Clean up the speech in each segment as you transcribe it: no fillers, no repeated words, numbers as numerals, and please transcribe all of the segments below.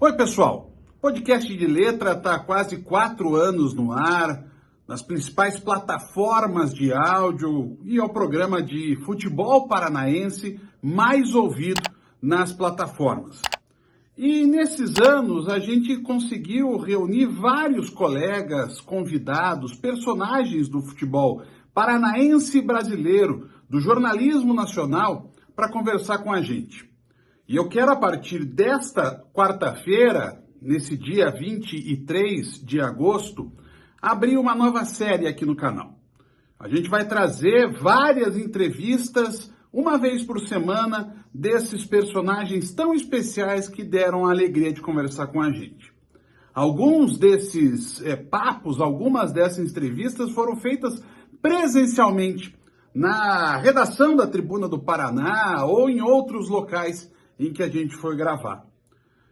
Oi, pessoal. O podcast de letra está há quase 4 anos no ar, nas principais plataformas de áudio e é o programa de futebol paranaense mais ouvido nas plataformas. E nesses anos a gente conseguiu reunir vários colegas, convidados, personagens do futebol paranaense e brasileiro, do jornalismo nacional, para conversar com a gente. E eu quero, a partir desta quarta-feira, nesse dia 23 de agosto, abrir uma nova série aqui no canal. A gente vai trazer várias entrevistas, uma vez por semana, desses personagens tão especiais que deram a alegria de conversar com a gente. Alguns desses papos, algumas dessas entrevistas foram feitas presencialmente na redação da Tribuna do Paraná ou em outros locais em que a gente foi gravar.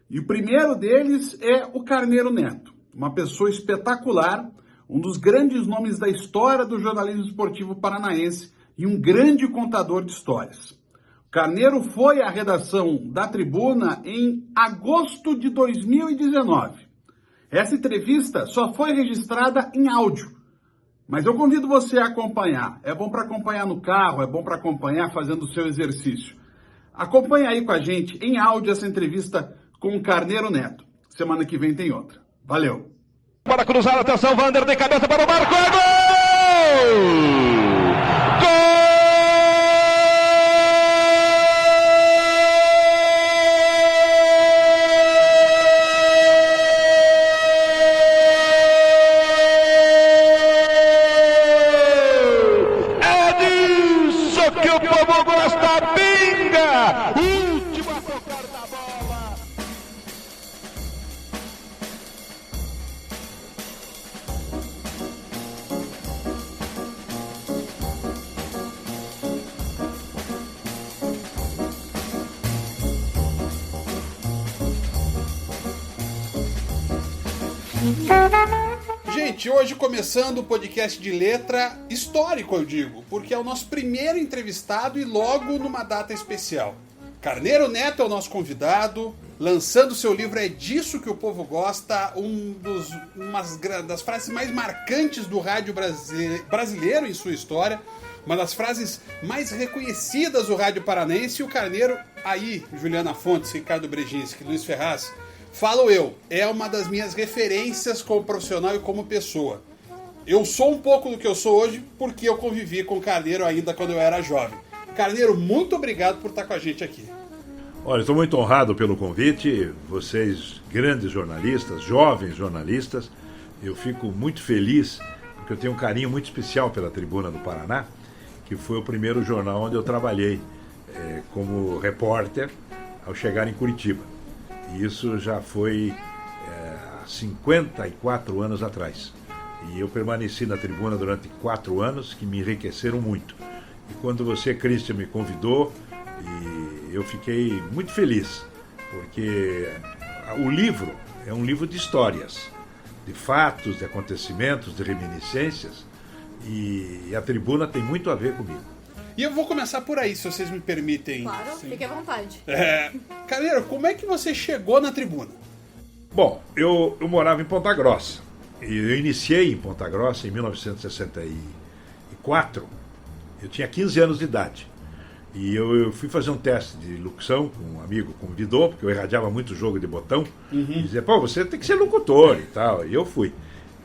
E o primeiro deles é o Carneiro Neto, uma pessoa espetacular, um dos grandes nomes da história do jornalismo esportivo paranaense e um grande contador de histórias. O Carneiro foi à redação da Tribuna em agosto de 2019. Essa entrevista só foi registrada em áudio, mas eu convido você a acompanhar. É bom para acompanhar no carro, é bom para acompanhar fazendo o seu exercício. Acompanhe aí com a gente em áudio essa entrevista com o Carneiro Neto. Semana que vem tem outra. Valeu! Para cruzar, atenção, Vander de cabeça para o Marco, é gol! Gente, hoje começando o podcast de letra histórico, eu digo, porque é o nosso primeiro entrevistado e logo numa data especial. Carneiro Neto é o nosso convidado, lançando seu livro É Disso Que o Povo Gosta, uma das frases mais marcantes do rádio brasileiro em sua história, uma das frases mais reconhecidas do rádio paranaense, e o Carneiro, aí, Juliana Fontes, Ricardo Brejinski, Luiz Ferraz, falo eu, é uma das minhas referências como profissional e como pessoa. Eu sou um pouco do que eu sou hoje porque eu convivi com o Carneiro ainda quando eu era jovem. Carneiro, muito obrigado por estar com a gente aqui. Olha, estou muito honrado pelo convite. Vocês, grandes jornalistas, jovens jornalistas, eu fico muito feliz porque eu tenho um carinho muito especial pela Tribuna do Paraná, que foi o primeiro jornal onde eu trabalhei como repórter ao chegar em Curitiba. E isso já foi há 54 anos atrás. E eu permaneci na Tribuna durante 4 anos, que me enriqueceram muito. E quando você, Christian, me convidou, e eu fiquei muito feliz, porque o livro é um livro de histórias, de fatos, de acontecimentos, de reminiscências, e a Tribuna tem muito a ver comigo. E eu vou começar por aí, se vocês me permitem. Claro, fique à vontade. Carneiro, como é que você chegou na Tribuna? Bom, eu morava em Ponta Grossa. E eu iniciei em Ponta Grossa em 1964. Eu tinha 15 anos de idade. E eu fui fazer um teste de locução com um amigo, convidou, porque eu irradiava muito jogo de botão. E dizia, pô, você tem que ser locutor e tal. E eu fui.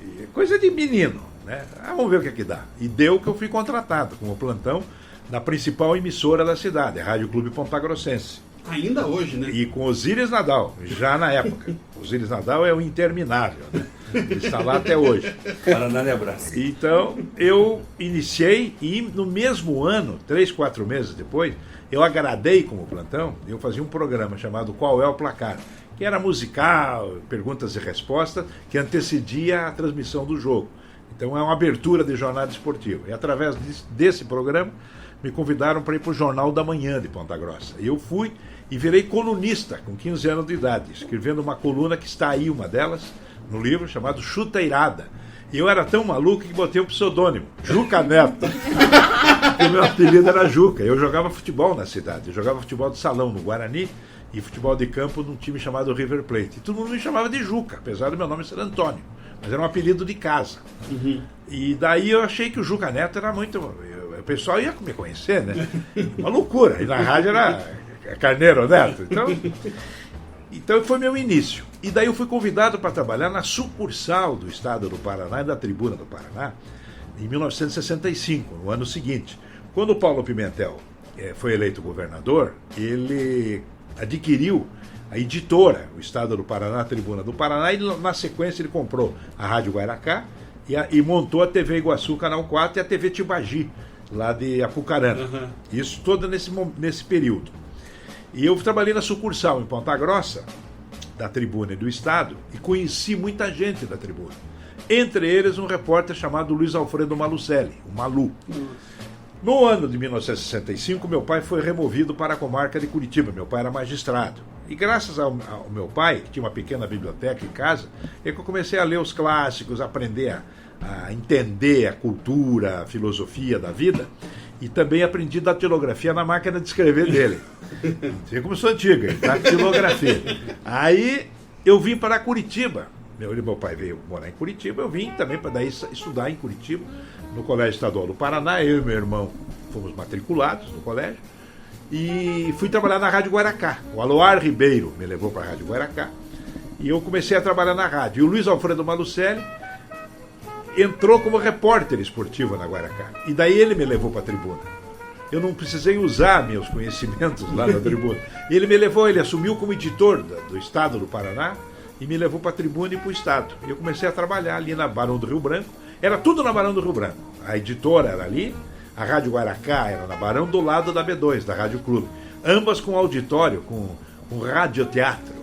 E coisa de menino, né? Vamos ver o que é que dá. E deu que eu fui contratado como plantão na principal emissora da cidade, a Rádio Clube Ponta Grossense. Ainda hoje, né? E com Osíris Nadal, já na época. Osíris Nadal é o interminável, né? Ele está lá até hoje. Paraná e abraço. Então, eu iniciei e no mesmo ano, 3, 4 meses depois, eu agradei como plantão, eu fazia um programa chamado Qual é o Placar, que era musical, perguntas e respostas, que antecedia a transmissão do jogo. Então, é uma abertura de jornada esportiva. E através desse programa, me convidaram para ir para o Jornal da Manhã de Ponta Grossa. E eu fui e virei colunista com 15 anos de idade, escrevendo uma coluna que está aí, uma delas, no livro, chamado Chuteirada. E eu era tão maluco que botei o pseudônimo, Juca Neto. E o meu apelido era Juca. Eu jogava futebol na cidade, eu jogava futebol de salão no Guarani, e futebol de campo num time chamado River Plate. E todo mundo me chamava de Juca, apesar do meu nome ser Antônio. Mas era um apelido de casa. E daí eu achei que o Juca Neto era muito... O pessoal ia me conhecer, né? Uma loucura. E na rádio era Carneiro Neto. Então foi meu início. E daí eu fui convidado para trabalhar na sucursal do Estado do Paraná e da Tribuna do Paraná em 1965, no ano seguinte. Quando o Paulo Pimentel foi eleito governador, ele adquiriu a editora, o Estado do Paraná, a Tribuna do Paraná, e na sequência ele comprou a Rádio Guaracá e montou a TV Iguaçu, Canal 4, e a TV Tibagi, lá de Apucarana. Isso todo nesse período. E eu trabalhei na sucursal em Ponta Grossa, da Tribuna e do Estado, e conheci muita gente da Tribuna. Entre eles um repórter chamado Luiz Alfredo Malucelli, o Malu. No ano de 1965, meu pai foi removido para a comarca de Curitiba. Meu pai era magistrado. E graças ao meu pai, que tinha uma pequena biblioteca em casa, é que eu comecei a ler os clássicos, aprender a entender a cultura, a filosofia da vida. E também aprendi datilografia na máquina de escrever dele. Sei como sou antiga, datilografia. Aí eu vim para Curitiba. Meu pai veio morar em Curitiba, eu vim também para daí estudar em Curitiba, no Colégio Estadual do Paraná. Eu e meu irmão fomos matriculados no colégio e fui trabalhar na Rádio Guaracá. O Aloar Ribeiro me levou para a Rádio Guaracá e eu comecei a trabalhar na rádio. E o Luiz Alfredo Malucelli entrou como repórter esportivo na Guaracá. E daí ele me levou para a Tribuna. Eu não precisei usar meus conhecimentos lá na Tribuna. E ele me levou, ele assumiu como editor do Estado do Paraná e me levou para a Tribuna e para o Estado. Eu comecei a trabalhar ali na Barão do Rio Branco. Era tudo na Barão do Rio Branco. A editora era ali, a Rádio Guaracá era na Barão, do lado da B2, da Rádio Clube. Ambas com auditório, com radioteatro.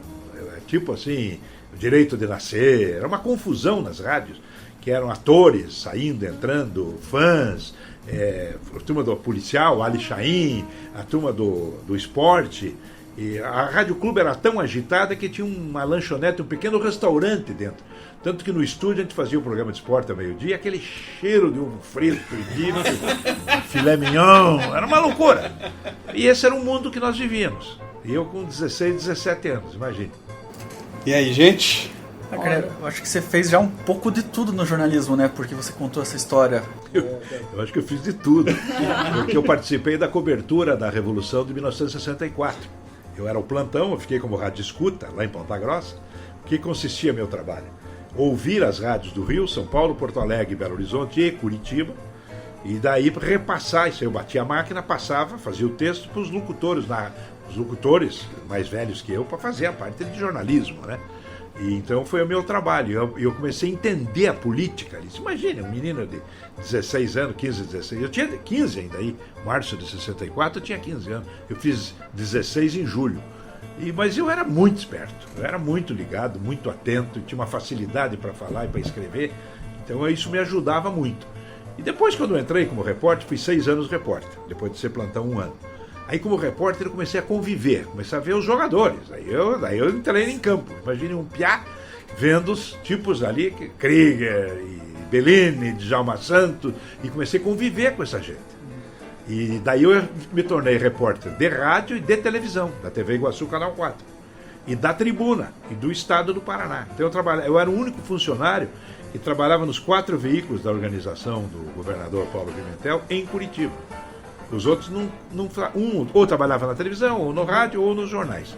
Tipo assim, o Direito de Nascer. Era uma confusão nas rádios, que eram atores saindo, entrando, fãs, a turma do policial, Ali Chaim, a turma do esporte. E a Rádio Clube era tão agitada que tinha uma lanchonete, um pequeno restaurante dentro. Tanto que no estúdio a gente fazia o programa de esporte ao meio-dia, aquele cheiro de ovo frito, de filé mignon, era uma loucura. E esse era o mundo que nós vivíamos. E eu com 16, 17 anos, imagine. E aí, gente? Eu acho que você fez já um pouco de tudo no jornalismo, né? Porque você contou essa história. Eu acho que eu fiz de tudo. Porque eu participei da cobertura da Revolução de 1964. Eu era o plantão, eu fiquei como rádio escuta lá em Ponta Grossa. O que consistia meu trabalho? Ouvir as rádios do Rio, São Paulo, Porto Alegre, Belo Horizonte e Curitiba. E daí repassar isso. Eu batia a máquina, passava, fazia o texto para os locutores, os locutores mais velhos que eu, para fazer a parte de jornalismo, né? E então foi o meu trabalho. Eu comecei a entender a política. Imagina, um menino de 16 anos, 15, 16. Eu tinha 15 ainda aí. Março de 64 eu tinha 15 anos. Eu fiz 16 em julho. Mas eu era muito esperto. Eu era muito ligado, muito atento. Tinha uma facilidade para falar e para escrever. Então isso me ajudava muito. E depois, quando eu entrei como repórter, fui 6 anos repórter. Depois de ser plantão 1 ano. Aí, como repórter, eu comecei a conviver, comecei a ver os jogadores. Daí eu entrei em campo. Imagine um piá vendo os tipos ali, Krieger, e Bellini, Djalma Santos, e comecei a conviver com essa gente. E daí eu me tornei repórter de rádio e de televisão, da TV Iguaçu, Canal 4, e da Tribuna, e do Estado do Paraná. Então eu era o único funcionário que trabalhava nos 4 veículos da organização do governador Paulo Pimentel em Curitiba. Os outros ou trabalhava na televisão, ou no rádio, ou nos jornais.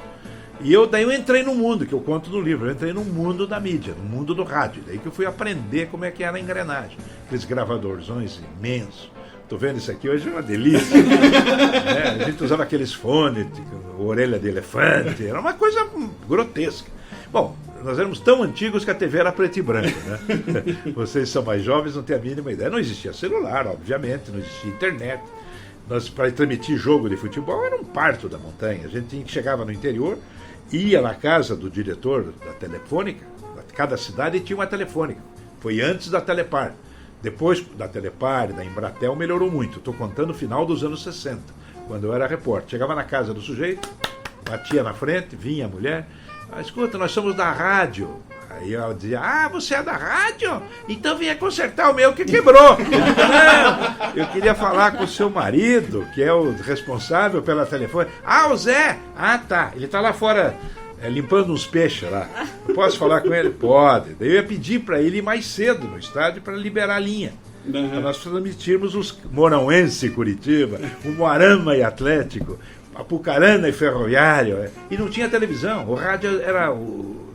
E daí eu entrei no mundo, que eu conto no livro, eu entrei no mundo da mídia, no mundo do rádio. Daí que eu fui aprender como é que era a engrenagem. Aqueles gravadorzões imensos. Estou vendo isso aqui hoje, é uma delícia. A gente usava aqueles fones, orelha de elefante, era uma coisa grotesca. Bom, nós éramos tão antigos que a TV era preto e branco, né? Vocês são mais jovens, não têm a mínima ideia. Não existia celular, obviamente, não existia internet. Nós, para transmitir jogo de futebol, era um parto da montanha. A gente chegava no interior, ia na casa do diretor da Telefônica, cada cidade tinha uma telefônica. Foi antes da Telepar. Depois da Telepar e da Embratel melhorou muito. Estou contando o final dos anos 60, quando eu era repórter. Chegava na casa do sujeito, batia na frente, vinha a mulher. Escuta, nós somos da rádio Aí ela dizia, você é da rádio? Então vinha consertar o meu que quebrou. Não, eu queria falar com o seu marido, que é o responsável pela telefone. O Zé! Tá, ele tá lá fora limpando uns peixes lá. Posso falar com ele? Pode. Daí eu ia pedir para ele ir mais cedo no estádio para liberar a linha. Para nós transmitirmos os Morauense e Curitiba, o Moarama e Atlético, Apucarana e Ferroviário. E não tinha televisão. O rádio era...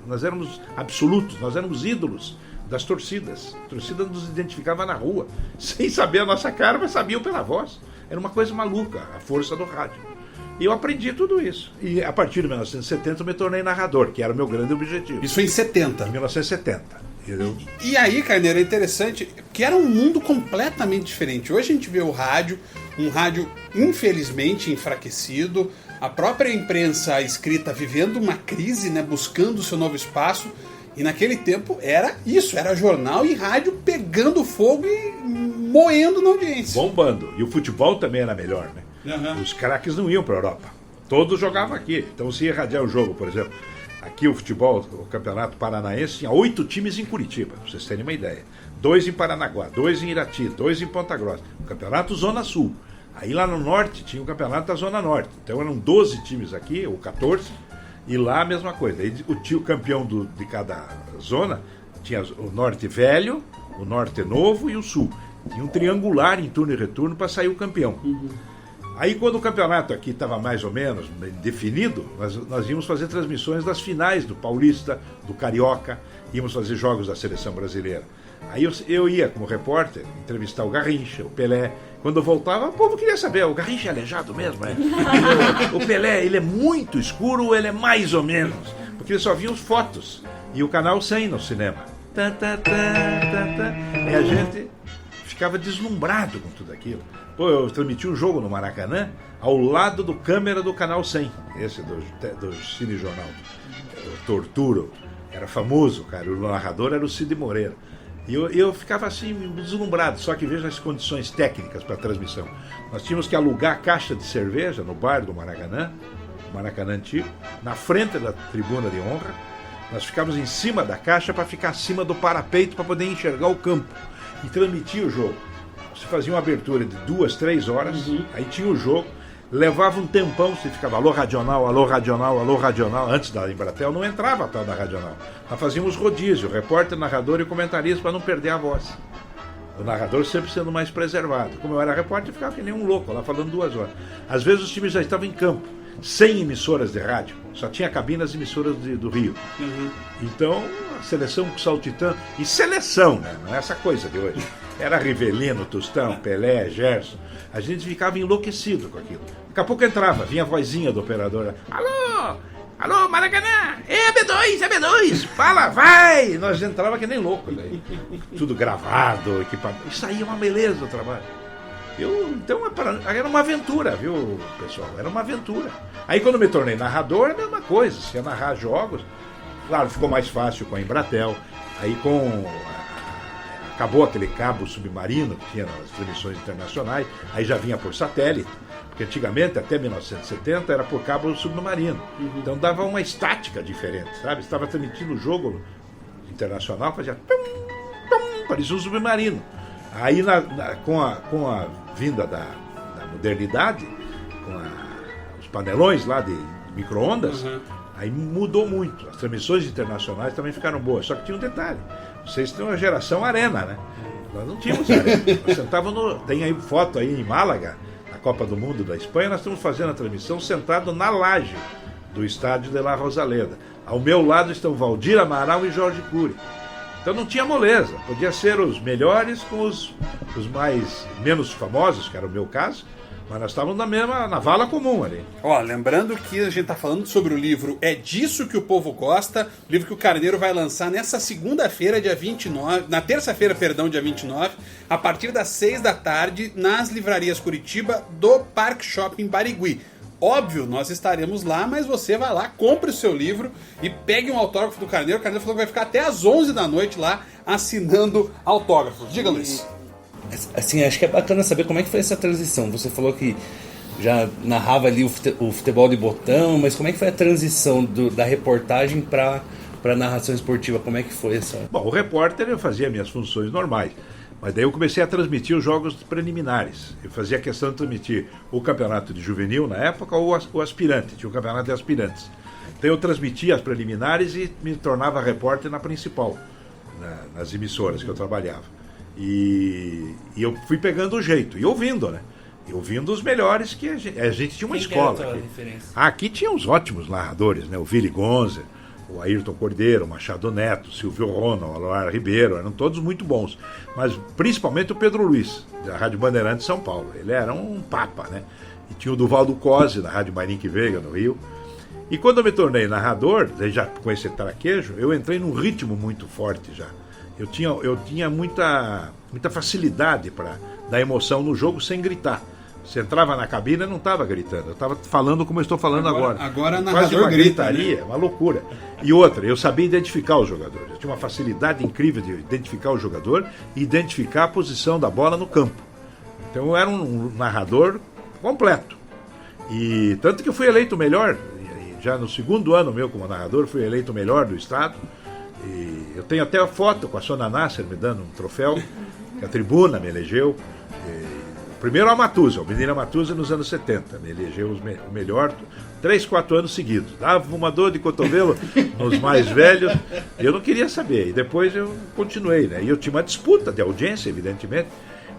Nós éramos absolutos, nós éramos ídolos das torcidas. A torcida nos identificava na rua, sem saber a nossa cara, mas sabiam pela voz. Era uma coisa maluca, a força do rádio. E eu aprendi tudo isso. E a partir de 1970 eu me tornei narrador, que era o meu grande objetivo. Isso em 70? Em 1970. E aí, Carneiro, é interessante, que era um mundo completamente diferente. Hoje a gente vê o rádio, um rádio infelizmente enfraquecido, a própria imprensa escrita vivendo uma crise, né, buscando o seu novo espaço. E naquele tempo era isso, era jornal e rádio pegando fogo e moendo na audiência. Bombando. E o futebol também era melhor, né? Uhum. Os craques não iam para a Europa. Todos jogavam aqui. Então se ia irradiar o jogo, por exemplo. Aqui o futebol, o Campeonato Paranaense, tinha 8 times em Curitiba, para vocês terem uma ideia. 2 em Paranaguá, 2 em Irati, 2 em Ponta Grossa. O Campeonato Zona Sul. Aí lá no Norte tinha o Campeonato da Zona Norte. Então eram 12 times aqui, ou 14, e lá a mesma coisa. Aí o campeão de cada zona tinha o Norte Velho, o Norte Novo e o Sul. Tinha um triangular em turno e retorno para sair o campeão. Uhum. Aí quando o campeonato aqui estava mais ou menos definido, nós íamos fazer transmissões das finais do Paulista, do Carioca, íamos fazer jogos da Seleção Brasileira. Aí eu ia como repórter entrevistar o Garrincha, o Pelé. Quando eu voltava, o povo queria saber, o Garrincha é aleijado mesmo, é? O Pelé, ele é muito escuro ou ele é mais ou menos? Porque eles só viam fotos. E o Canal 100 no cinema. E a gente ficava deslumbrado com tudo aquilo. Pô, eu transmiti um jogo no Maracanã ao lado do câmera do Canal 100, esse do Cine Jornal, o Torturo. Era famoso, cara. O narrador era o Cid Moreira. E eu ficava assim, deslumbrado, só que veja as condições técnicas para a transmissão. Nós tínhamos que alugar caixa de cerveja no bar do Maracanã Antigo, na frente da tribuna de honra. Nós ficávamos em cima da caixa para ficar acima do parapeito para poder enxergar o campo e transmitir o jogo. Você fazia uma abertura de 2, 3 horas, aí tinha o jogo, levava um tempão, você ficava alô radional, alô radional, alô radional. Antes da Embratel não entrava a tal da radional. Nós fazíamos rodízio, repórter, narrador e comentarista para não perder a voz. O narrador sempre sendo mais preservado. Como eu era repórter, eu ficava que nem um louco lá falando 2 horas. Às vezes os times já estavam em campo, sem emissoras de rádio, só tinha cabinas emissoras do Rio. Então a seleção saltitando, e seleção, né? Não é essa coisa de hoje. Era Rivelino, Tostão, Pelé, Gerson. A gente ficava enlouquecido com aquilo. Daqui a pouco entrava, vinha a vozinha do operador. Alô, Maracanã, é B2, fala, vai! Nós entrava que nem louco daí. Tudo gravado, equipamento. Isso aí é uma beleza o trabalho. Então era uma aventura, viu, pessoal? Era uma aventura. Aí quando me tornei narrador, é a mesma coisa. Se ia narrar jogos, claro, ficou mais fácil com a Embratel. Aí acabou aquele cabo submarino que tinha nas transmissões internacionais, aí já vinha por satélite, porque antigamente, até 1970, era por cabo submarino. Então dava uma estática diferente, sabe? Estava transmitindo o jogo internacional, fazia parecia um submarino. Aí com a vinda da modernidade, com os panelões lá de micro-ondas, aí mudou muito. As transmissões internacionais também ficaram boas, só que tinha um detalhe. Vocês têm uma geração arena, né? Nós não tínhamos arena. Nós sentávamos tem aí foto aí em Málaga, na Copa do Mundo da Espanha, nós estamos fazendo a transmissão sentado na laje do estádio de La Rosaleda. Ao meu lado estão Valdir Amaral e Jorge Cury. Então não tinha moleza. Podia ser os melhores com os menos famosos, que era o meu caso, mas nós estávamos na vala comum ali. Ó, lembrando que a gente está falando sobre o livro É Disso Que o Povo Gosta, livro que o Carneiro vai lançar nessa segunda-feira, dia 29, na terça-feira, perdão, dia 29, a partir das 6 da tarde, nas livrarias Curitiba do Parque Shopping Barigui. Óbvio, nós estaremos lá, mas você vai lá, compre o seu livro e pegue um autógrafo do Carneiro. O Carneiro falou que vai ficar até às 11 da noite lá assinando autógrafos. Diga, Luiz. Assim, acho que é bacana saber como é que foi essa transição. Você falou que já narrava ali o futebol de botão, mas como é que foi a transição da reportagem para para narração esportiva? Como é que foi essa? Bom, o repórter eu fazia minhas funções normais, mas daí eu comecei a transmitir os jogos preliminares. Eu fazia questão de transmitir o campeonato de juvenil na época ou o aspirante, tinha o campeonato de aspirantes. Então eu transmitia as preliminares e me tornava repórter na principal, nas emissoras que eu trabalhava. E eu fui pegando o jeito, e ouvindo, né? E ouvindo os melhores que a gente tinha uma escola. Aqui tinha uns ótimos narradores, né? O Vili Gonzer, o Ayrton Cordeiro, o Machado Neto, o Silvio Rona, o Aloar Ribeiro, eram todos muito bons. Mas principalmente o Pedro Luiz, da Rádio Bandeirantes de São Paulo. Ele era um papa, né? E tinha o Duvaldo Cosi, da Rádio Marinque Veiga, no Rio. E quando eu me tornei narrador, já com esse traquejo, eu entrei num ritmo muito forte já. Eu tinha muita facilidade para dar emoção no jogo sem gritar. Você entrava na cabine e não estava gritando, eu estava falando como eu estou falando agora. Agora quase narrador uma grita, gritaria, né? Uma loucura. E outra, eu sabia identificar os jogadores. Eu tinha uma facilidade incrível de identificar o jogador e identificar a posição da bola no campo. Então eu era um narrador completo. E tanto que eu fui eleito o melhor, já no segundo ano meu como narrador, fui eleito o melhor do estado. E eu tenho até a foto com a Sona Nasser me dando um troféu, que a tribuna me elegeu. Primeiro a Matusa, o menino Matusa nos anos 70, me elegeu o melhor 3-4 anos seguidos. Dava uma dor de cotovelo nos mais velhos, e eu não queria saber. E depois eu continuei, né? E eu tinha uma disputa de audiência, evidentemente,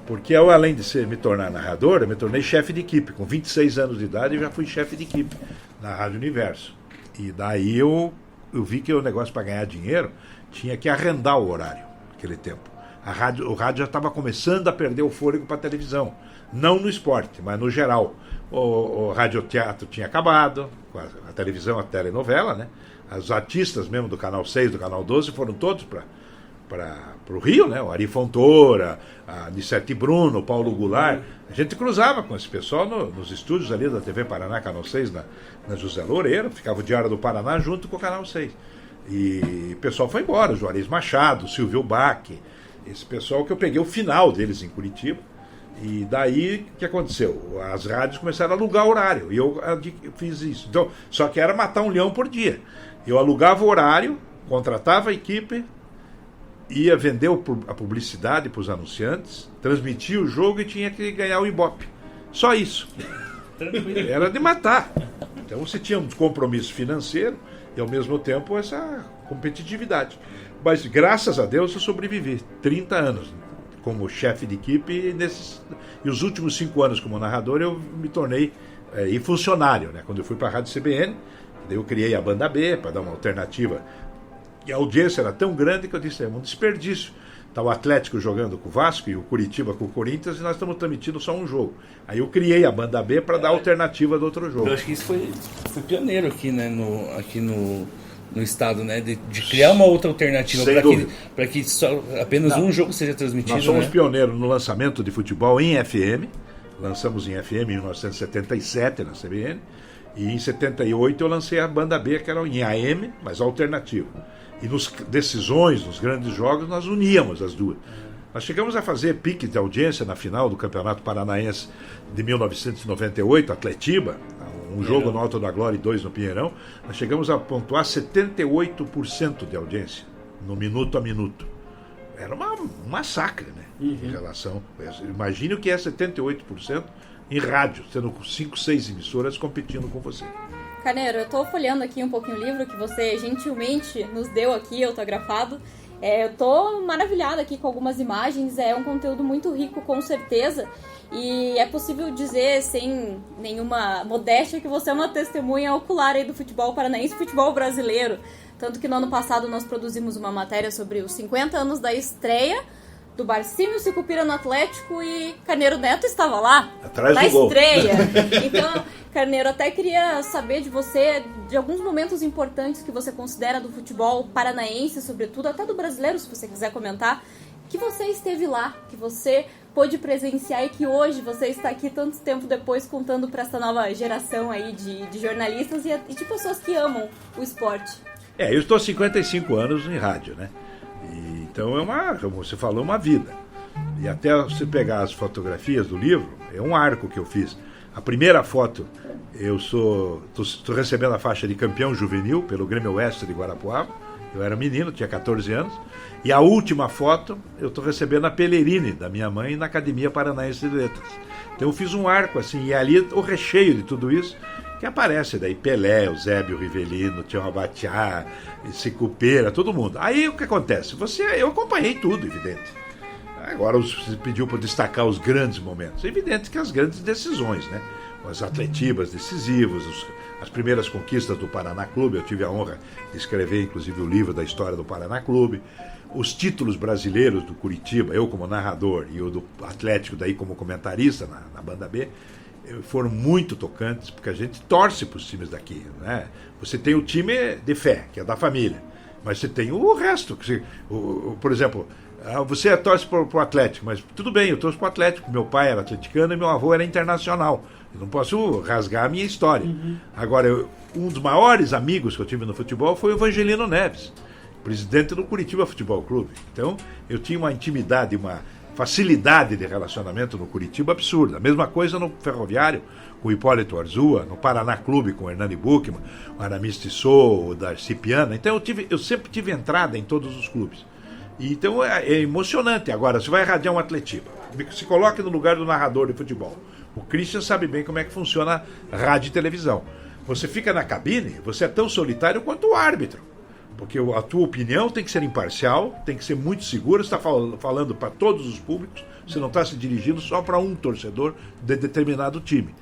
porque eu, além de me tornar narrador, eu me tornei chefe de equipe. Com 26 anos de idade eu já fui chefe de equipe na Rádio Universo. E daí eu vi que o negócio para ganhar dinheiro tinha que arrendar o horário, naquele tempo. O rádio já estava começando a perder o fôlego para a televisão. Não no esporte, mas no geral. O radioteatro tinha acabado, a televisão, a telenovela, né? Os artistas mesmo do Canal 6, do Canal 12 foram todos para o Rio, né? O Ari Fontoura, a Nissete Bruno, o Paulo Goulart. A gente cruzava com esse pessoal nos estúdios ali da TV Paraná, Canal 6, na José Loureiro, ficava o Diário do Paraná junto com o Canal 6. E o pessoal foi embora, o Juarez Machado, o Silvio Bach, esse pessoal que eu peguei o final deles em Curitiba. E daí, o que aconteceu? As rádios começaram a alugar horário, e eu fiz isso. Então, só que era matar um leão por dia. Eu alugava o horário, contratava a equipe, ia vender a publicidade para os anunciantes, transmitia o jogo e tinha que ganhar o Ibope. Só isso. Era de matar. Então você tinha um compromisso financeiro e ao mesmo tempo essa competitividade. Mas graças a Deus eu sobrevivi 30 anos como chefe de equipe e os últimos 5 anos como narrador eu me tornei e funcionário, né? Quando eu fui para a Rádio CBN, daí eu criei a Banda B para dar uma alternativa. E a audiência era tão grande que eu disse, é um desperdício. Está o Atlético jogando com o Vasco e o Curitiba com o Corinthians e nós estamos transmitindo só um jogo. Aí eu criei a Banda B para dar alternativa do outro jogo. Eu acho que isso foi pioneiro aqui, né, no estado, né, de criar uma outra alternativa para que só apenas um jogo seja transmitido. Nós somos né? pioneiros no lançamento de futebol em FM. Lançamos em FM em 1977 na CBN. E em 78 eu lancei a Banda B, que era em AM, mas alternativo. E nos decisões, nos grandes jogos, nós uníamos as duas. Nós chegamos a fazer pique de audiência na final do Campeonato Paranaense de 1998, Atletiba, um jogo no Alto da Glória e 2 no Pinheirão. Nós chegamos a pontuar 78% de audiência, no minuto a minuto. Era um massacre, né? Em relação. Imagine o que é 78% em rádio, tendo 5, 6 emissoras competindo com você. Carneiro, eu tô folheando aqui um pouquinho o livro que você gentilmente nos deu aqui, autografado. Eu tô maravilhada aqui com algumas imagens, é um conteúdo muito rico, com certeza. E é possível dizer, sem nenhuma modéstia, que você é uma testemunha ocular aí do futebol paranaense e futebol brasileiro. Tanto que no ano passado nós produzimos uma matéria sobre os 50 anos da estreia do Barcínio Sicupira no Atlético e Carneiro Neto estava lá, atrás na do gol. estreia. Então, Carneiro, até queria saber de você, de alguns momentos importantes que você considera do futebol paranaense, sobretudo, até do brasileiro, se você quiser comentar, que você esteve lá, que você pôde presenciar e que hoje você está aqui tanto tempo depois contando para essa nova geração aí de jornalistas e de pessoas que amam o esporte. Eu estou há 55 anos em rádio, né? Então como você falou, uma vida. E até você pegar as fotografias do livro, é um arco que eu fiz. A primeira foto, eu estou recebendo a faixa de campeão juvenil pelo Grêmio Oeste de Guarapuava, Eu era menino, tinha 14 anos. E a última foto eu estou recebendo a Pellerini, da minha mãe, na Academia Paranaense de Letras. Então eu fiz um arco assim, e ali o recheio de tudo isso, que aparece daí Pelé, Eusébio Rivelino, Tião Abatiá, Sicupeira, todo mundo. Aí o que acontece? Eu acompanhei tudo, evidente. Agora você pediu para destacar os grandes momentos. É evidente que as grandes decisões, né? Os atletibas decisivos, as primeiras conquistas do Paraná Clube, eu tive a honra de escrever inclusive o livro da história do Paraná Clube, os títulos brasileiros do Curitiba, eu como narrador e o do Atlético daí como comentarista na Banda B, foram muito tocantes, porque a gente torce para os times daqui, né? Você tem o time de fé, que é da família, mas você tem o resto. Por exemplo, você torce para o Atlético, mas tudo bem, eu torço para o Atlético, meu pai era atleticano e meu avô era internacional. Eu não posso rasgar a minha história. Agora, um dos maiores amigos que eu tive no futebol foi o Evangelino Neves, presidente do Curitiba Futebol Clube. Então, eu tinha uma intimidade, uma facilidade de relacionamento no Curitiba absurda. A mesma coisa no Ferroviário, com o Hipólito Arzua, no Paraná Clube, com o Hernani Buchmann, o Aramis Tissot, o Darcy Piana. Então, eu sempre tive entrada em todos os clubes. Então, é emocionante. Agora, você vai irradiar um Atletiba, se coloque no lugar do narrador de futebol. O Christian sabe bem como é que funciona rádio e televisão. Você fica na cabine, você é tão solitário quanto o árbitro. Porque a tua opinião tem que ser imparcial, tem que ser muito segura, você está falando para todos os públicos, você não está se dirigindo só para um torcedor de determinado time.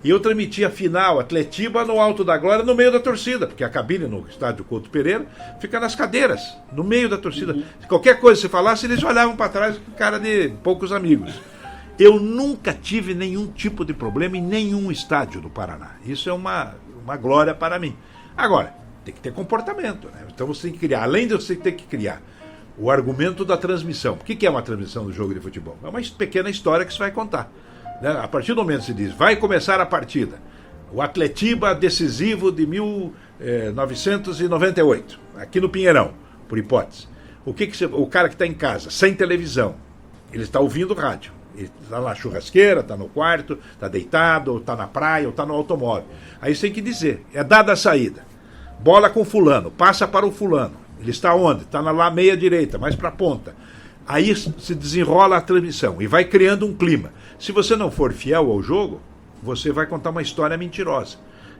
E eu transmiti a final, Atletiba no Alto da Glória, no meio da torcida, porque a cabine no estádio Couto Pereira fica nas cadeiras, no meio da torcida. Se qualquer coisa você falasse, eles olhavam para trás com cara de poucos amigos. Eu nunca tive nenhum tipo de problema em nenhum estádio do Paraná. Isso é uma glória para mim. Agora, tem que ter comportamento, né? Então você tem que criar, além de você ter que criar o argumento da transmissão. O que é uma transmissão do jogo de futebol? É uma pequena história que você vai contar, né? A partir do momento que se diz, vai começar a partida, o Atletiba decisivo de 1998, aqui no Pinheirão, por hipótese. O cara que está em casa, sem televisão, ele está ouvindo rádio. Ele está na churrasqueira, está no quarto, está deitado, ou está na praia, ou está no automóvel. Aí você tem que dizer, é dada a saída. Bola com fulano, passa para o fulano. Ele está onde? Está na lá meia direita, mais para a ponta. Aí se desenrola a transmissão e vai criando um clima. Se você não for fiel ao jogo, você vai contar uma história mentirosa.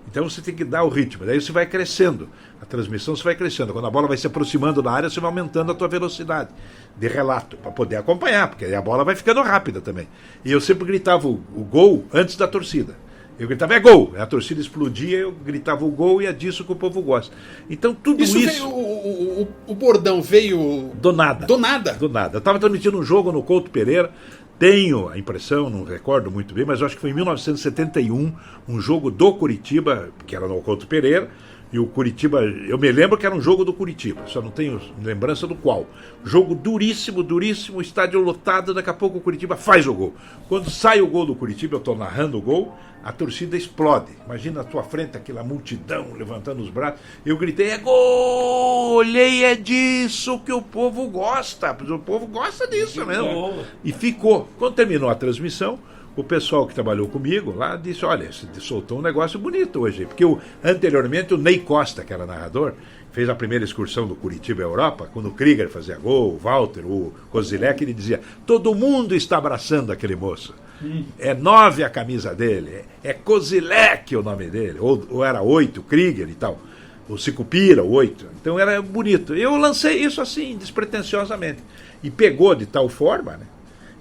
Então você tem que dar o ritmo. Daí você vai crescendo. A transmissão você vai crescendo. Quando a bola vai se aproximando da área, você vai aumentando a tua velocidade de relato, para poder acompanhar, porque aí a bola vai ficando rápida também. E eu sempre gritava o gol antes da torcida. Eu gritava, é gol! A torcida explodia, eu gritava o gol e é disso que o povo gosta. Então tudo isso... Veio, o bordão veio... Do nada. Do nada? Do nada. Eu estava transmitindo um jogo no Couto Pereira, tenho a impressão, não recordo muito bem, mas eu acho que foi em 1971, um jogo do Curitiba, que era no Couto Pereira, e o Curitiba, eu me lembro que era um jogo do Curitiba, só não tenho lembrança do qual. Jogo duríssimo, duríssimo, estádio lotado, daqui a pouco o Curitiba faz o gol. Quando sai o gol do Curitiba, eu estou narrando o gol, a torcida explode. Imagina na tua frente aquela multidão levantando os braços. Eu gritei, é gol! Olhei, é disso que o povo gosta. O povo gosta disso mesmo. E ficou. Quando terminou a transmissão, o pessoal que trabalhou comigo lá disse, olha, você soltou um negócio bonito hoje. Porque anteriormente o Ney Costa, que era narrador, fez a primeira excursão do Curitiba à Europa, quando o Krieger fazia gol, o Walter, o Kozilek, ele dizia, todo mundo está abraçando aquele moço. É 9 a camisa dele, é Kozilek o nome dele, ou era 8, Krieger e tal, o Sicupira, o 8. Então era bonito. Eu lancei isso assim, despretensiosamente. E pegou de tal forma, né?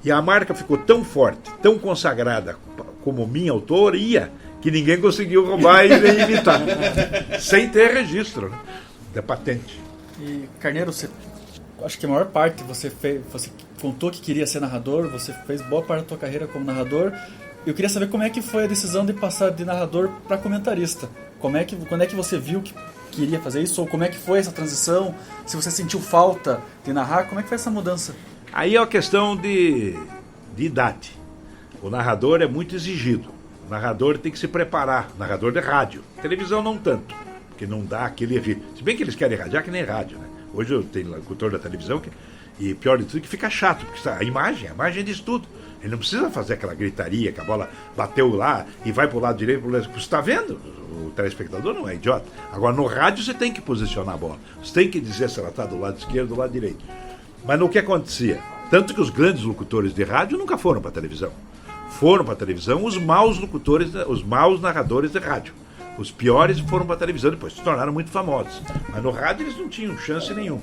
E a marca ficou tão forte, tão consagrada como minha autoria, que ninguém conseguiu roubar e nem imitar. Sem ter registro, né, da patente. E, Carneiro, acho que a maior parte você contou que queria ser narrador, você fez boa parte da tua carreira como narrador. Eu queria saber como é que foi a decisão de passar de narrador para comentarista. Quando é que você viu que queria fazer isso? Ou como é que foi essa transição? Se você sentiu falta de narrar, como é que foi essa mudança? Aí é uma questão de idade. O narrador é muito exigido. O narrador tem que se preparar. O narrador de rádio. Televisão não tanto, porque não dá aquele ritmo. Se bem que eles querem radiar que nem rádio, né? Hoje eu tenho locutor da televisão e pior de tudo que fica chato, porque a imagem diz tudo. Ele não precisa fazer aquela gritaria que a bola bateu lá e vai pro lado direito, você está vendo? O telespectador não é idiota. Agora no rádio você tem que posicionar a bola. Você tem que dizer se ela está do lado esquerdo ou do lado direito. Mas no que acontecia? Tanto que os grandes locutores de rádio nunca foram para a televisão. Foram para a televisão os maus locutores, os maus narradores de rádio. Os piores foram para a televisão, depois se tornaram muito famosos. Mas no rádio eles não tinham chance nenhuma.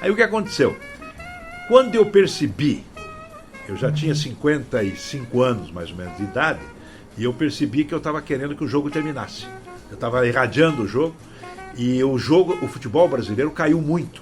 Aí o que aconteceu? Quando eu percebi, eu já tinha 55 anos mais ou menos de idade, e eu percebi que eu estava querendo que o jogo terminasse. Eu estava irradiando o jogo, e o futebol brasileiro caiu muito.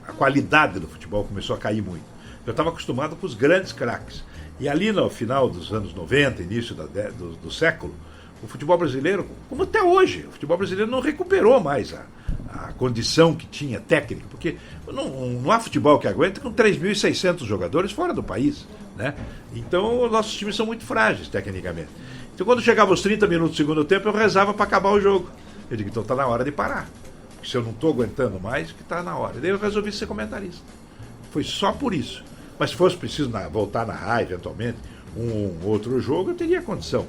A qualidade do futebol começou a cair muito. Eu estava acostumado com os grandes craques. E ali no final dos anos 90, início do século, o futebol brasileiro, como até hoje, o futebol brasileiro não recuperou mais a condição que tinha técnica, porque não há futebol que aguente com 3.600 jogadores fora do país, né? Então nossos times são muito frágeis tecnicamente. Então quando chegava os 30 minutos do segundo tempo eu rezava para acabar o jogo. Eu digo, então está na hora de parar, porque se eu não estou aguentando mais, que está na hora. E daí eu resolvi ser comentarista. Foi só por isso. Mas se fosse preciso voltar a narrar eventualmente um outro jogo, eu teria condição.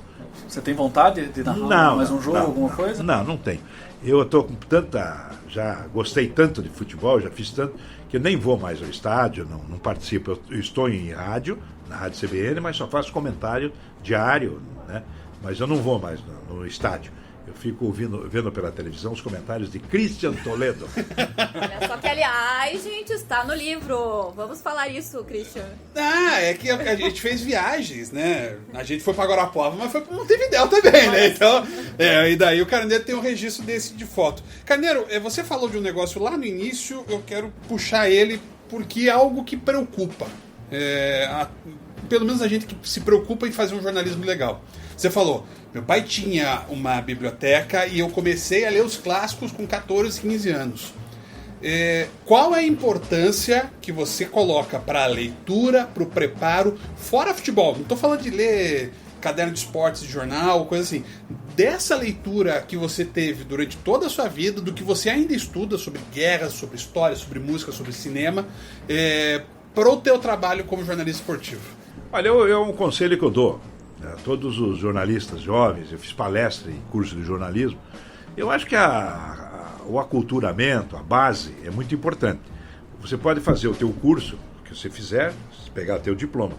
Você tem vontade de narrar mais um jogo, alguma coisa? Não tenho. Eu estou com já gostei tanto de futebol, já fiz tanto, que eu nem vou mais ao estádio, não participo. Eu estou em rádio, na Rádio CBN, mas só faço comentário diário, né? Mas eu não vou mais no estádio. Eu fico vendo pela televisão os comentários de Christian Toledo. Olha só que, aliás, gente, está no livro. Vamos falar isso, Christian. É que a gente fez viagens, né? A gente foi para Guarapuava, mas foi para Montevidéu também, né? Então, e daí o Carneiro tem um registro desse de foto. Carneiro, você falou de um negócio lá no início, eu quero puxar ele porque é algo que preocupa. Pelo menos a gente que se preocupa em fazer um jornalismo legal. Você falou, meu pai tinha uma biblioteca e eu comecei a ler os clássicos com 14, 15 anos. Qual é a importância que você coloca para a leitura, para o preparo, fora futebol? Não estou falando de ler caderno de esportes de jornal, coisa assim. Dessa leitura que você teve durante toda a sua vida, do que você ainda estuda sobre guerras, sobre história, sobre música, sobre cinema, para o teu trabalho como jornalista esportivo. Olha, é um conselho que eu dou a todos os jornalistas jovens. Eu fiz palestra em curso de jornalismo. Eu acho que o aculturamento, a base, é muito importante. Você pode fazer o teu curso, que você fizer, pegar o teu diploma,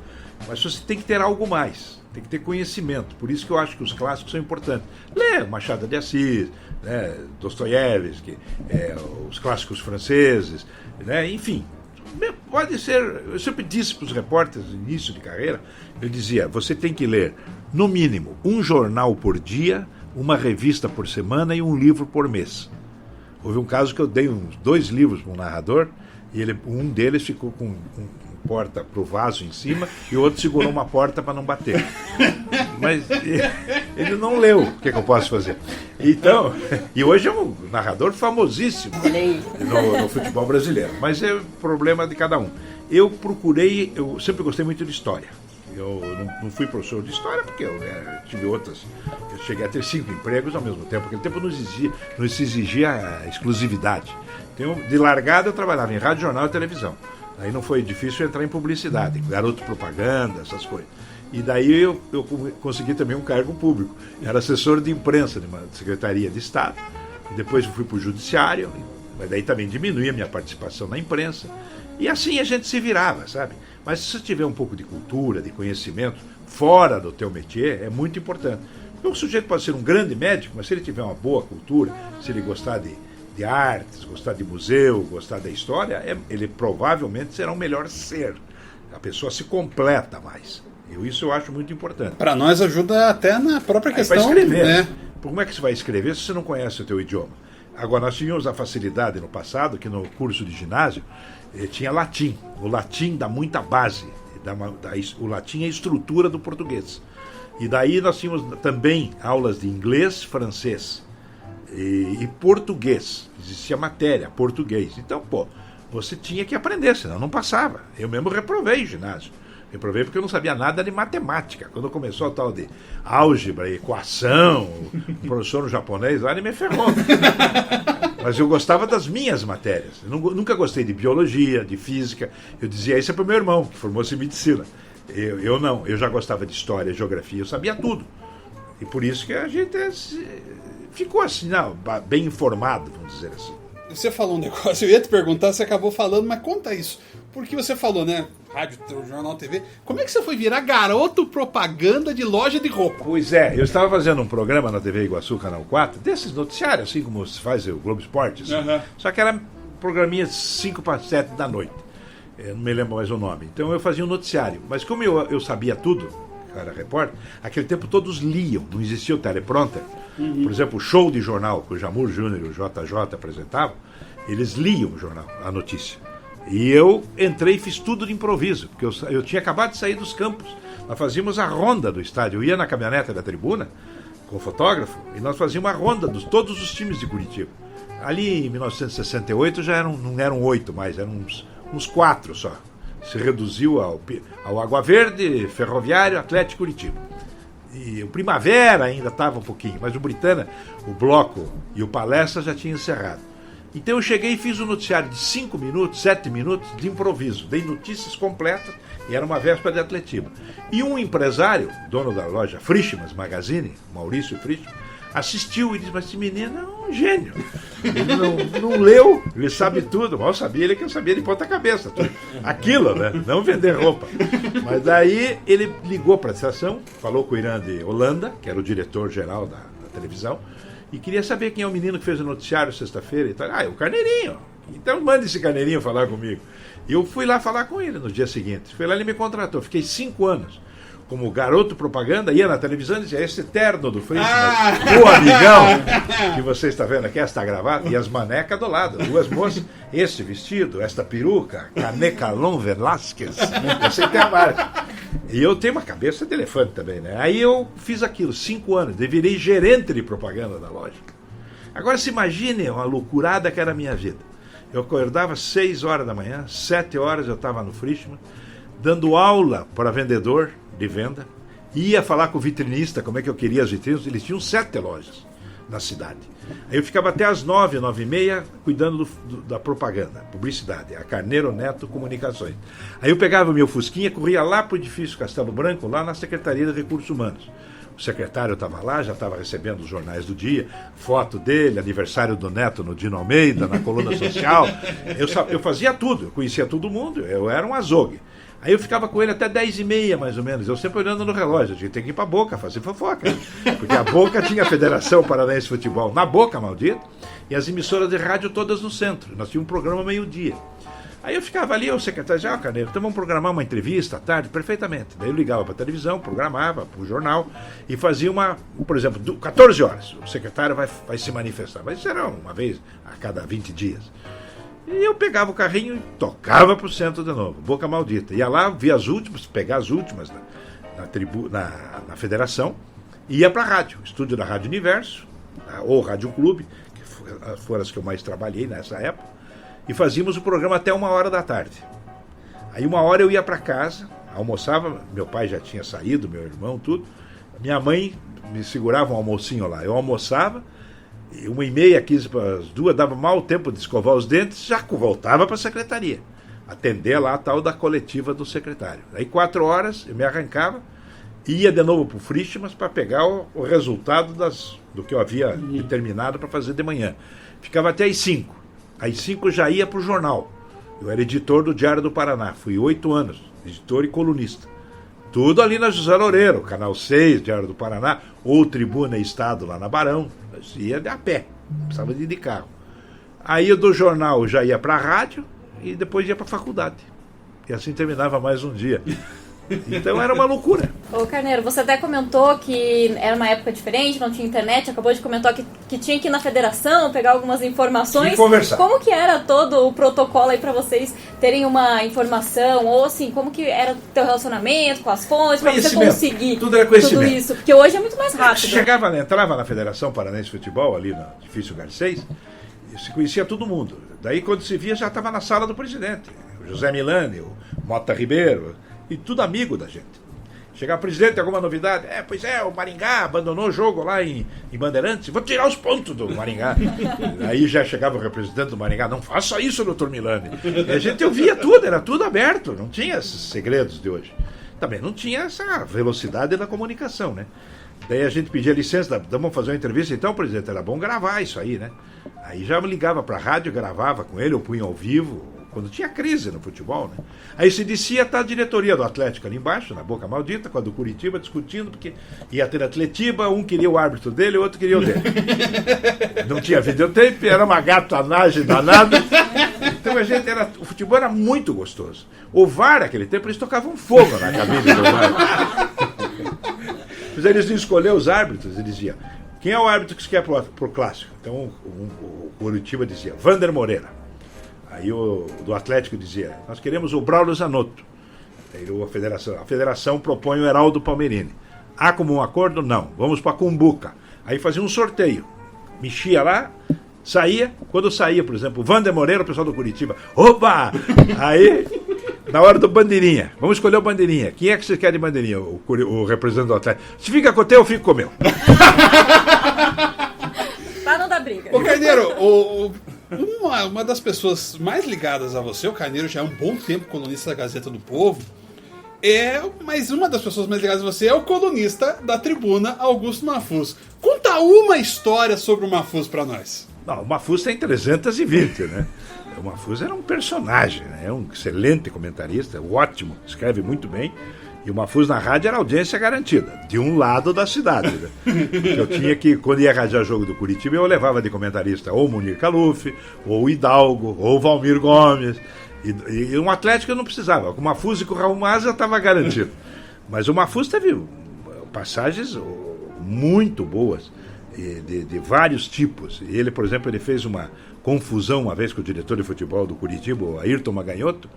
mas você tem que ter algo mais, tem que ter conhecimento. Por isso que eu acho que os clássicos são importantes. Lê Machado de Assis, né, Dostoiévski, os clássicos franceses, né, enfim. Pode ser, eu sempre disse para os repórteres no início de carreira, eu dizia, você tem que ler, no mínimo, um jornal por dia, uma revista por semana e um livro por mês. Houve um caso que eu dei 2 livros para um narrador, e um deles ficou com porta pro vaso em cima e o outro segurou uma porta para não bater. Mas ele não leu, o que eu posso fazer? Então, e hoje é um narrador famosíssimo no futebol brasileiro, mas é problema de cada um. Eu sempre gostei muito de história. Eu não fui professor de história porque eu tive outras. Eu cheguei a ter 5 empregos ao mesmo tempo. Naquele tempo não se exigia exclusividade. Então, de largada eu trabalhava em rádio, jornal e televisão. Aí não foi difícil entrar em publicidade, garoto propaganda, essas coisas. E daí eu consegui também um cargo público. Era assessor de imprensa de uma secretaria de Estado. E depois eu fui para o judiciário, mas daí também diminuía a minha participação na imprensa. E assim a gente se virava, sabe? Mas se você tiver um pouco de cultura, de conhecimento, fora do teu métier, é muito importante. Porque o sujeito pode ser um grande médico, mas se ele tiver uma boa cultura, se ele gostar de artes, gostar de museu, gostar da história, ele provavelmente será um melhor ser. A pessoa se completa mais. Isso eu acho muito importante. Para nós ajuda até na própria questão. Para escrever, né? Como é que você vai escrever se você não conhece o teu idioma? Agora, nós tínhamos a facilidade no passado, que no curso de ginásio, tinha latim. O latim dá muita base. O latim é a estrutura do português. E daí nós tínhamos também aulas de inglês, francês e português. Existia matéria, português. Então, você tinha que aprender, senão não passava. Eu mesmo reprovei ginásio. Reprovei porque eu não sabia nada de matemática. Quando começou a tal de álgebra, equação, o professor no japonês lá, ele me ferrou. Mas eu gostava das minhas matérias. Eu nunca gostei de biologia, de física. Eu dizia isso para o meu irmão, que formou-se em medicina. Eu não, eu já gostava de história, geografia, eu sabia tudo. E por isso que a gente ficou assim, não, bem informado, vamos dizer assim. Você falou um negócio, eu ia te perguntar, você acabou falando, mas conta isso. Porque você falou, né? Rádio, jornal, TV. Como é que você foi virar garoto propaganda de loja de roupa? Pois é, eu estava fazendo um programa na TV Iguaçu, Canal 4, desses noticiários, assim como se faz o Globo Esportes. Só que era programinha 5 para 7 da noite. Eu não me lembro mais o nome. Então eu fazia um noticiário. Mas como eu sabia tudo, era repórter, aquele tempo todos liam, não existia o teleprompter. Por exemplo, o show de jornal que o Jamur Júnior e o JJ apresentavam, eles liam o jornal, a notícia. E eu entrei e fiz tudo de improviso, porque eu tinha acabado de sair dos campos. Nós fazíamos a ronda do estádio. Eu ia na caminhonete da tribuna com o fotógrafo e nós fazíamos a ronda de todos os times de Curitiba. Ali em 1968 já não eram 8 mais, eram uns 4 só. Se reduziu ao Água Verde, Ferroviário, Atlético Curitiba. E o Primavera ainda estava um pouquinho, mas o Britânia, o Bloco e o Palestra já tinham encerrado. Então eu cheguei e fiz um noticiário de 5 minutos, 7 minutos de improviso. Dei notícias completas e era uma véspera de Atletiba. E um empresário, dono da loja Frischmans Magazine, Maurício Frischmann, assistiu e disse, mas esse menino é um gênio. Ele não leu, ele sabe tudo. Mal sabia ele que eu sabia de ponta cabeça. Tudo. Aquilo, né? Não vender roupa. Mas daí ele ligou para a estação, falou com o Irã de Holanda, que era o diretor-geral da televisão, e queria saber quem é o menino que fez o noticiário sexta-feira e tal. É o Carneirinho. Então manda esse Carneirinho falar comigo. E eu fui lá falar com ele no dia seguinte. Foi lá, ele me contratou. Fiquei 5 anos como garoto propaganda, ia na televisão e dizia, esse terno do Frischmann, o amigão que você está vendo aqui, esta gravata, e as manecas do lado, 2 moças, este vestido, esta peruca, Canecalon Velasquez, você tem a marca. E eu tenho uma cabeça de elefante também, né? Aí eu fiz aquilo, 5 anos, virei gerente de propaganda da loja. Agora se imagine a loucurada que era a minha vida. Eu acordava 6 horas da manhã, 7 horas eu estava no Frischmann, dando aula para vendedor de venda, ia falar com o vitrinista como é que eu queria as vitrines, eles tinham 7 lojas na cidade. Aí eu ficava até às 9, 9h30 cuidando da propaganda, publicidade, a Carneiro Neto Comunicações. Aí eu pegava o meu fusquinha, corria lá para o edifício Castelo Branco, lá na Secretaria de Recursos Humanos. O secretário estava lá, já estava recebendo os jornais do dia, foto dele, aniversário do Neto no Dino Almeida, na coluna social. Eu fazia tudo, eu conhecia todo mundo, eu era um azogue. Aí eu ficava com ele até 10h30, mais ou menos. Eu sempre olhando no relógio. A gente tem que ir pra Boca, fazer fofoca. Porque a Boca tinha a Federação Paranaense de Futebol na Boca, maldito, e as emissoras de rádio todas no centro. Nós tínhamos um programa meio-dia. Aí eu ficava ali, o secretário dizia, Carneiro, então vamos programar uma entrevista à tarde? Perfeitamente. Daí eu ligava pra televisão, programava pro jornal e fazia por exemplo, 14 horas. O secretário vai se manifestar. Mas isso era uma vez a cada 20 dias. E eu pegava o carrinho e tocava pro centro de novo, Boca Maldita. Ia lá, via as últimas, pegar as últimas na federação, e ia pra rádio, estúdio da Rádio Universo, ou Rádio Clube, que foram as que eu mais trabalhei nessa época, e fazíamos o programa até 1h da tarde. Aí 1h eu ia para casa, almoçava, meu pai já tinha saído, meu irmão, tudo. Minha mãe me segurava um almocinho lá, eu almoçava, 1h30, 15 para as 2, dava mal tempo de escovar os dentes, já voltava para a secretaria, atender lá a tal da coletiva do secretário. Aí 4 horas eu me arrancava, ia de novo para o Frischmann para pegar o resultado do que eu havia determinado para fazer de manhã. Ficava até às 5. Às 5 já ia para o jornal. Eu era editor do Diário do Paraná, fui 8 anos, editor e colunista. Tudo ali na José Loureiro, Canal 6, Diário do Paraná, ou Tribuna e Estado lá na Barão. Eu ia a pé, precisava de ir de carro. Aí eu do jornal já ia para a rádio e depois ia para a faculdade. E assim terminava mais um dia. Então era uma loucura. Ô Carneiro, você até comentou que era uma época diferente, não tinha internet, acabou de comentar que tinha que ir na federação, pegar algumas informações. E conversar. Como que era todo o protocolo aí pra vocês terem uma informação, ou assim, como que era o teu relacionamento com as fontes, pra você conseguir tudo era conhecimento. Tudo isso? Porque hoje é muito mais rápido. Entrava na Federação Paranaense de Futebol, ali no edifício Garcês, e se conhecia todo mundo. Daí quando se via já estava na sala do presidente. O José Milani, o Mota Ribeiro. e tudo amigo da gente. Chegava, presidente, alguma novidade? Pois é, o Maringá abandonou o jogo lá em Bandeirantes, vou tirar os pontos do Maringá. Aí já chegava o representante do Maringá, não faça isso, doutor Milani. E a gente ouvia tudo, era tudo aberto, não tinha esses segredos de hoje. Também não tinha essa velocidade da comunicação, né? Daí a gente pedia licença, vamos fazer uma entrevista, então, presidente, era bom gravar isso aí, né? Aí já ligava pra rádio, gravava com ele, ou punha ao vivo, quando tinha crise no futebol, né? Aí se descia, tá a diretoria do Atlético ali embaixo, na Boca Maldita, com a do Curitiba, discutindo, porque ia ter Atletiba, um queria o árbitro dele, o outro queria o dele. Não tinha videotape, era uma gatanagem danada. Então o futebol era muito gostoso. O VAR, naquele tempo, eles tocavam fogo na cabine do VAR. Mas eles iam escolher os árbitros e diziam, quem é o árbitro que você quer pro clássico? Então o Curitiba dizia, Vander Moreira. Aí o do Atlético dizia, nós queremos o Braulio Zanotto. Aí a federação propõe o Heraldo Palmerini. Há como um acordo? Não. Vamos para Cumbuca. Aí fazia um sorteio. Mexia lá, saía. Quando saía, por exemplo, o Vander Moreira, o pessoal do Curitiba. Opa! Aí, na hora do Bandeirinha. Vamos escolher o Bandeirinha. Quem é que você quer de Bandeirinha? O representante do Atlético. Se fica com o teu, eu fico com o meu. Pra não dar briga. Ô, Carneiro, uma das pessoas mais ligadas a você, o Carneiro já é um bom tempo colunista da Gazeta do Povo, mas uma das pessoas mais ligadas a você é o colunista da Tribuna, Augusto Mafuz. Conta uma história sobre o Mafuz pra nós. Não, o Mafuz tem 320, né? O Mafuz era um personagem, né? É um excelente comentarista, ótimo, escreve muito bem. E o Mafuz na rádio era audiência garantida, de um lado da cidade, né? Eu tinha que, quando ia radiar jogo do Curitiba, eu levava de comentarista ou o Munir Caluf, ou o Hidalgo, ou o Valmir Gomes. E um Atlético eu não precisava. Com o Mafuz e com o Raul Maza estava garantido. Mas o Mafuz teve passagens muito boas, de vários tipos. E ele, por exemplo, ele fez uma confusão uma vez com o diretor de futebol do Curitiba, o Ayrton Maganhotto,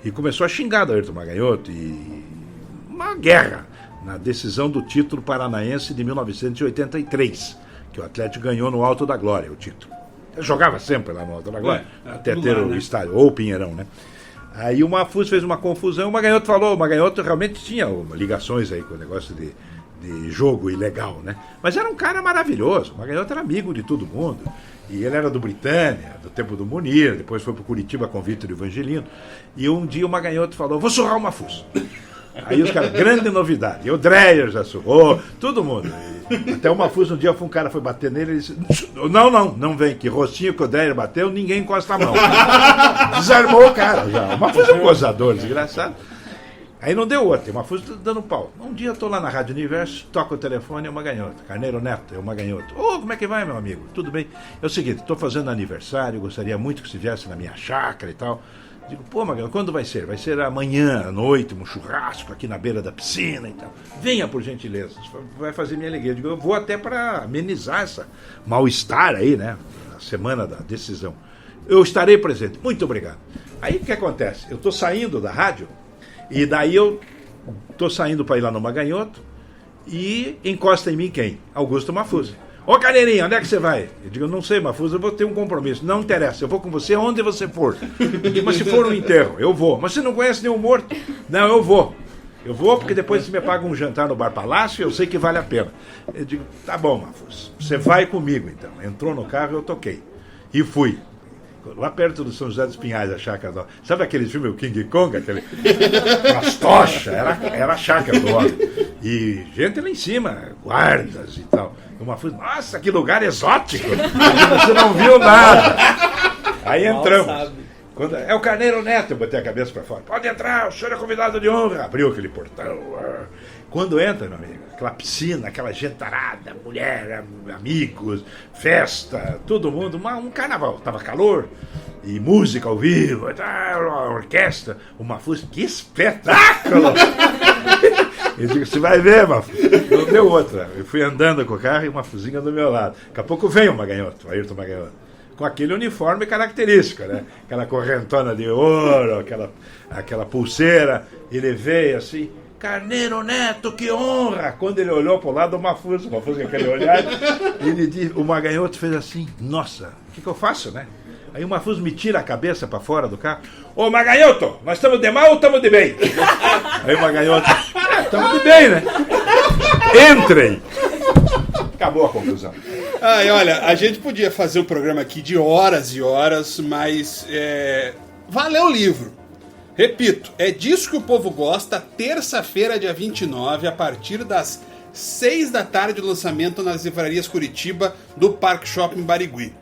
e começou a xingar do Ayrton Maganhotto e uma guerra na decisão do título paranaense de 1983, que o Atlético ganhou no Alto da Glória, o título. Eu jogava sempre lá no Alto da Glória, até ter o estádio, ou o Pinheirão, né? Aí o Mafuz fez uma confusão, o Maganhotto falou, o Maganhotto realmente tinha ligações aí com o negócio de jogo ilegal, né? Mas era um cara maravilhoso, o Maganhotto era amigo de todo mundo, e ele era do Britânia, do tempo do Munir, depois foi pro Curitiba com Vitor Evangelino, e um dia o Maganhotto falou, vou surrar o Mafuz. Aí os caras, grande novidade. E o Dreyer já surrou, todo mundo. Até o Mafuz, um dia um cara foi bater nele e disse, não vem, que rostinho que o Dreyer bateu, ninguém encosta a mão. Desarmou o cara já. O Mafuz é um gozador, desgraçado. Aí não deu outro, o Mafuz dando pau. Um dia eu tô lá na Rádio Universo, toco o telefone, é o Maganhotto. Carneiro Neto, é o Maganhotto. Como é que vai, meu amigo? Tudo bem? É o seguinte, estou fazendo aniversário, gostaria muito que você viesse na minha chácara e tal. Digo, Maganhotto, quando vai ser? Vai ser amanhã à noite, um churrasco aqui na beira da piscina e tal. Venha, por gentileza, vai fazer minha alegria. Digo, eu vou até para amenizar essa mal-estar aí, né? Na semana da decisão. Eu estarei presente. Muito obrigado. Aí o que acontece? Eu estou saindo da rádio e daí eu estou saindo para ir lá no Maganhotto e encosta em mim quem? Augusto Mafuz. Ô Carneirinho, onde é que você vai? Eu digo, não sei, Mafuz, eu vou ter um compromisso. Não interessa, eu vou com você onde você for. Eu digo, mas se for um enterro, eu vou. Mas você não conhece nenhum morto? Não, eu vou. Eu vou porque depois você me paga um jantar no Bar Palácio e eu sei que vale a pena. Eu digo, tá bom, Mafuz, você vai comigo então. Entrou no carro, eu toquei. E fui. Lá perto do São José dos Pinhais, a chácara. Sabe aquele filme, o King Kong? Aquelas tochas, era a chácara do homem. E gente lá em cima, guardas e tal. Uma coisa, nossa, que lugar exótico! Você não viu nada. Aí entramos. É o Carneiro Neto, eu botei a cabeça para fora. Pode entrar, o senhor é convidado de honra. Abriu aquele portão. Quando entra, meu amigo, aquela piscina, aquela gentarada, mulher, amigos, festa, todo mundo, um carnaval. Tava calor e música ao vivo, a orquestra, uma música, que espetáculo! Eu digo, você vai ver, Mafuz. Não deu outra. Eu fui andando com o carro e uma fuzinha do meu lado. Daqui a pouco vem o Maganhotto, o Ayrton Maganhotto, com aquele uniforme característico, né? Aquela correntona de ouro, aquela pulseira. Ele veio assim, Carneiro Neto, que honra! Quando ele olhou para o lado, o Mafuz com aquele olhar, o Maganhotto fez assim, nossa, o que eu faço, né? Aí o Mafuz me tira a cabeça para fora do carro. Ô Maganhotto, nós estamos de mal ou estamos de bem? Aí uma gaivota, estamos de bem, né? Entrem! Acabou a conclusão. Ai, olha, a gente podia fazer um programa aqui de horas e horas, mas valeu o livro. Repito, é disso que o povo gosta, terça-feira, dia 29, a partir das 6 da tarde, lançamento nas livrarias Curitiba do Parque Shopping Barigui.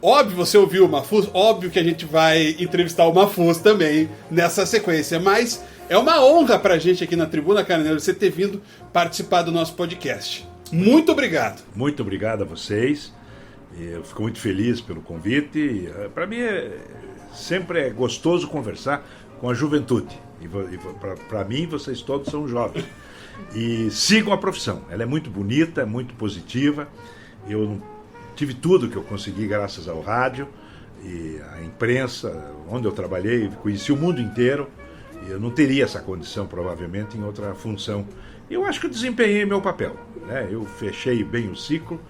Óbvio, você ouviu o Mafuz, óbvio que a gente vai entrevistar o Mafuz também nessa sequência, mas é uma honra pra gente aqui na Tribuna Carneiro você ter vindo participar do nosso podcast. Muito obrigado. Muito obrigado a vocês. Eu fico muito feliz pelo convite. Para mim, sempre é gostoso conversar com a juventude. E para mim, vocês todos são jovens. E sigam a profissão. Ela é muito bonita, muito positiva. Eu tive tudo que eu consegui graças ao rádio e à imprensa, onde eu trabalhei, conheci o mundo inteiro. E eu não teria essa condição, provavelmente, em outra função. Eu acho que eu desempenhei meu papel, né? Eu fechei bem o ciclo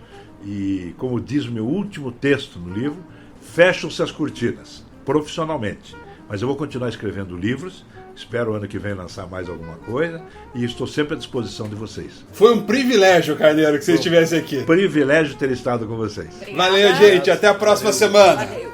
e, como diz o meu último texto no livro, fecham-se as cortinas, profissionalmente. Mas eu vou continuar escrevendo livros, espero o ano que vem lançar mais alguma coisa e estou sempre à disposição de vocês. Foi um privilégio, Carneiro, que você estivesse aqui. Privilégio ter estado com vocês. Valeu, gente. Até a próxima semana. Valeu.